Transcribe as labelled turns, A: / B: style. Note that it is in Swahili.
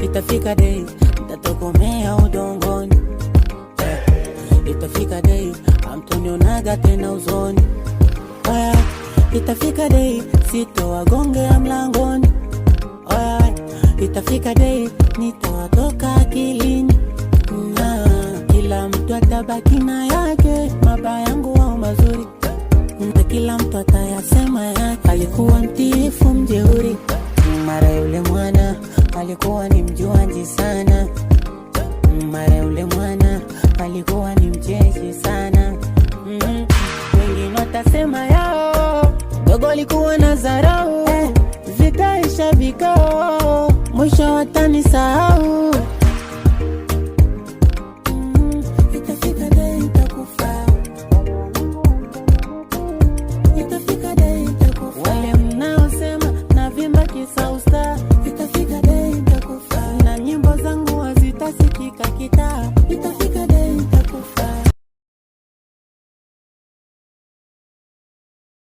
A: itafika day nitatokomea udongoni. Itafika day hamtonionaga tena uzoni. Itafika day sitowagongea mlangoni. Itafika day nitawatoka akilini. Kila mtu atabaki na yake, mabaya yangu au mazuri, na kila mtu atayasema yake. Alikuwa mtiifu mjeuri, mara yule mwana alikuwa ni mjuaji sana. Mara yule mwana alikuwa ni mcheshi sana. Wengine watasema yao, dogo alikuwa na dharau. Vitaisha vikao, mwisho watanisahau. Itafika day nitakufa. Itafika day nitakufa. Wale mnaosema navimba kisa usta. Itafika day nitakufa. Na nyimbo zangu hazitasikika kitaa.